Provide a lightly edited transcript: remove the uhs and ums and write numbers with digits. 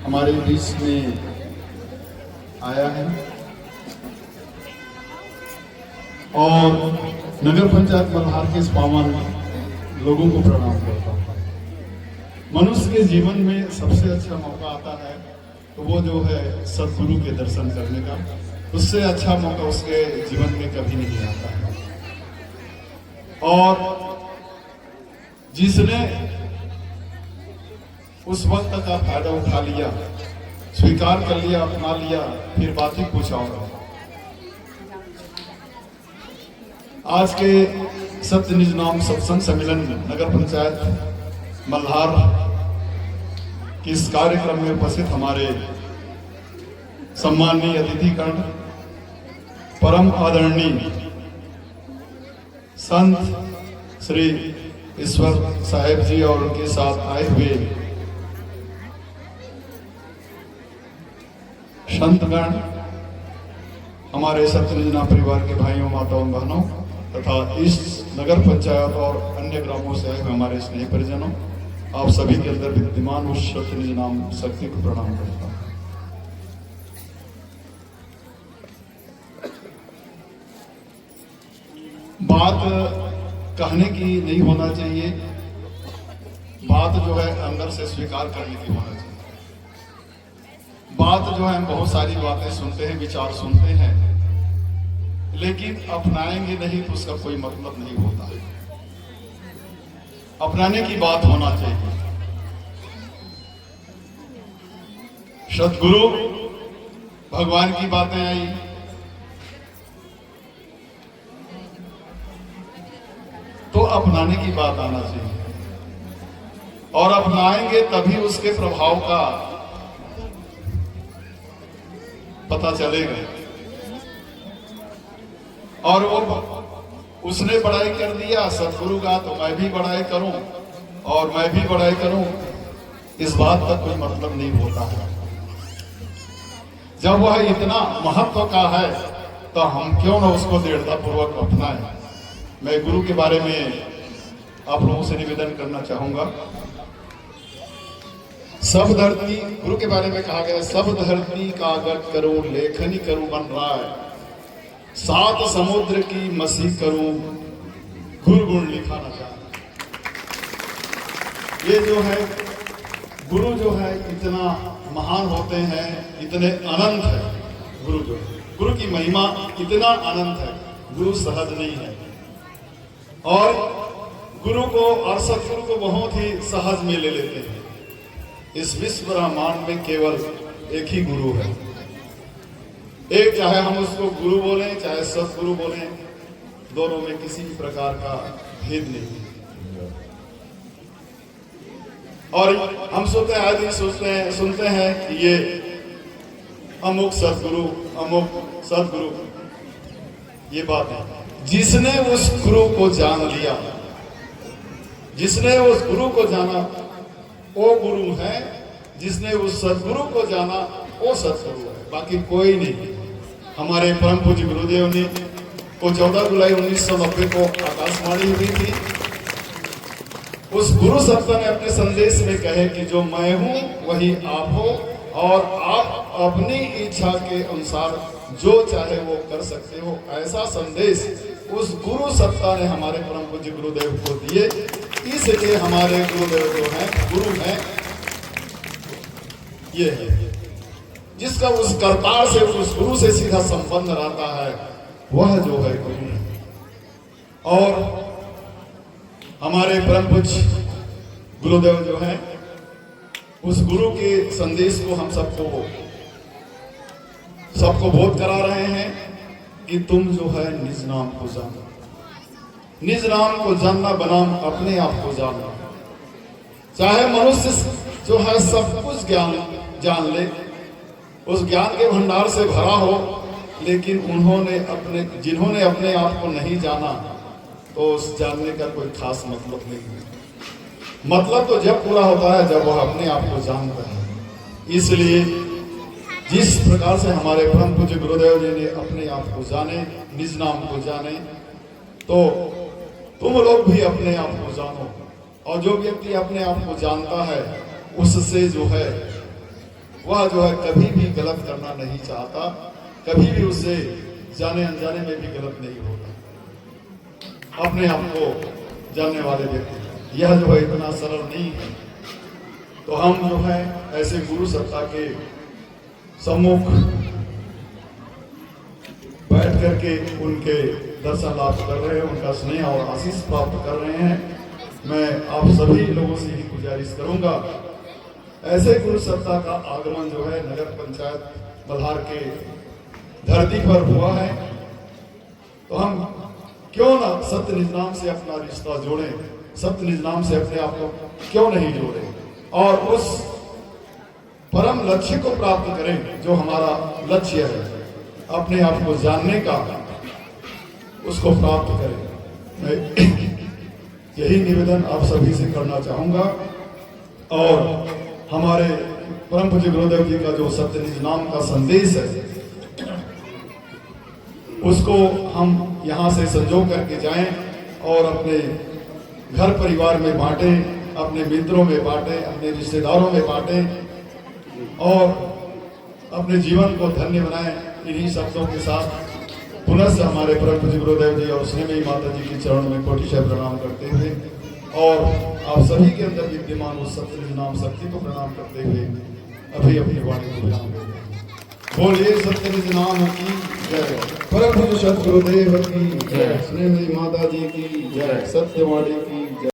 हमारे बीच में आया है और नगर पंचायत मल्हार के इस पावन लोगों को प्रणाम करता हूँ। मनुष्य के जीवन में सबसे अच्छा मौका आता है तो वो जो है सद्गुरु के दर्शन करने का, उससे अच्छा मौका उसके जीवन में कभी नहीं आता है। और जिसने उस वक्त का फायदा उठा लिया, स्वीकार कर लिया, अपना लिया, फिर बात ही कुछ और। आज के सत्य निज नाम सत्संग सम्मेलन नगर पंचायत मल्हार के इस कार्यक्रम में उपस्थित हमारे सम्माननीय अतिथिगण, परम आदरणीय संत श्री ईश्वर साहेब जी और उनके साथ आए हुए संतगण, हमारे सत्यनिजना परिवार के भाइयों, माताओं, बहनों तथा इस नगर पंचायत और अन्य ग्रामों से आए हुए हमारे स्नेही परिजनों, आप सभी के अंदर विद्यमान उस सत्यनिज नाम शक्ति को प्रणाम करता हूं। बात कहने की नहीं होना चाहिए, बात जो है अंदर से स्वीकार करने की होना चाहिए। बात जो है, हम बहुत सारी बातें सुनते हैं, विचार सुनते हैं, लेकिन अपनाएंगे नहीं तो उसका कोई मतलब नहीं होता है। अपनाने की बात होना चाहिए। सद्गुरु भगवान की बातें आई, तो अपनाने की बात आना चाहिए, और अपनाएंगे तभी उसके प्रभाव का पता चलेगा। और वो उसने बड़ाई कर दिया सद्गुरु का, तो मैं भी बड़ाई करूं और मैं भी बड़ाई करूं, इस बात का कोई मतलब नहीं होता है। जब वह इतना महत्व का है तो हम क्यों ना उसको दृढ़ता पूर्वक अपनाएं। मैं गुरु के बारे में आप लोगों से निवेदन करना चाहूंगा। सब धरती, गुरु के बारे में कहा गया, सब धरती कागज करो, लेखनी करूं बन रहा है, सात समुद्र की मसी करूं, गुरु गुण लिखा न जाए। ये जो है गुरु जो है इतना महान होते हैं, इतने अनंत है गुरु। जो गुरु की महिमा इतना अनंत है, गुरु सहज नहीं है। और गुरु को और सतगुरु को बहुत ही सहज में ले लेते हैं। इस विश्व ब्रह्मांड में केवल एक ही गुरु है, एक, चाहे हम उसको गुरु बोलें चाहे सतगुरु बोलें, दोनों में किसी भी प्रकार का भेद नहीं। और हम सुनते हैं कि ये अमुक सतगुरु, अमुक सतगुरु, ये बात है। जिसने उस गुरु को जान लिया, जिसने उस गुरु को जाना, वो गुरु है। जिसने उस सतगुरु को जाना, वो सतगुरु है, बाकी कोई नहीं। हमारे परम पूज्य गुरुदेव ने को 14 जुलाई 1990 को आकाशवाणी हुई थी। उस गुरु सत्ता ने अपने संदेश में कहे कि जो मैं हूं वही आप हो, और आप अपनी इच्छा के अनुसार जो चाहे वो कर सकते हो। ऐसा संदेश उस गुरु सत्ता ने हमारे परम पूज्य गुरुदेव को दिए। इसलिए हमारे गुरुदेव जो हैं, गुरु हैं, ये है जिसका उस करतार से, उस गुरु से सीधा संबंध रहता है, वह जो है गुरु है। और हमारे परम पूज्य गुरुदेव जो है, उस गुरु के संदेश को हम सबको बोध करा रहे हैं कि तुम जो है निज नाम को जानो। निज नाम को जानना बनाम अपने आप को जानना। चाहे मनुष्य जो है सब कुछ ज्ञान जान ले, उस ज्ञान के भंडार से भरा हो, लेकिन जिन्होंने अपने आप को नहीं जाना, तो उस जानने का कोई खास मतलब नहीं है। मतलब तो जब पूरा होता है जब वह अपने आप को जानता है। इसलिए जिस प्रकार से हमारे परम पूज्य गुरुदेव जी ने अपने आप को जाने, निज नाम को जाने, तो तुम लोग भी अपने आप को जानो। और जो व्यक्ति अपने आप को जानता है, उससे जो है वह जो है कभी भी गलत करना नहीं चाहता, कभी भी उससे जाने अनजाने में भी गलत नहीं होता। अपने आप को जानने वाले व्यक्ति यह जो है इतना सरल नहीं है। तो हम जो है ऐसे गुरु सत्ता के सम्मुख बैठ करके उनके दर्शन लाभ कर रहे हैं, उनका स्नेह और आशीष प्राप्त कर रहे हैं। मैं आप सभी लोगों से ही गुजारिश करूंगा, ऐसे गुरु सत्ता का आगमन जो है नगर पंचायत बल्हार के धरती पर हुआ है, तो हम क्यों ना सत्य निज नाम से अपना रिश्ता जोड़ें, सत्य निज नाम से अपने आप को क्यों नहीं जोड़ें और उस परम लक्ष्य को प्राप्त करें जो हमारा लक्ष्य है, अपने आप को जानने का, उसको प्राप्त करें। मैं यही निवेदन आप सभी से करना चाहूंगा और हमारे परम पूज्य गुरुदेव जी का जो सत्य निज नाम का संदेश है उसको हम यहाँ से संजो करके जाएं और अपने घर परिवार में बांटें, अपने मित्रों में बांटें, अपने रिश्तेदारों में बांटें और अपने जीवन को धन्य बनाएं। इन्हीं शब्दों के साथ पुनः से हमारे परम पूज्य गुरुदेव जी और स्नेहमयी माता जी के चरणों में कोटिशः प्रणाम करते हुए और आप सभी के अंदर विद्यमान उस सत्य निज नाम शक्ति को प्रणाम करते हुए अभी अपनी वाणी को विराम देते हैं। बोलिए सत्य निज नाम की जय, परम पूज्य सद्गुरुदेव की जय, स्नेहमयी माता जी की जय, सत्यवाणी की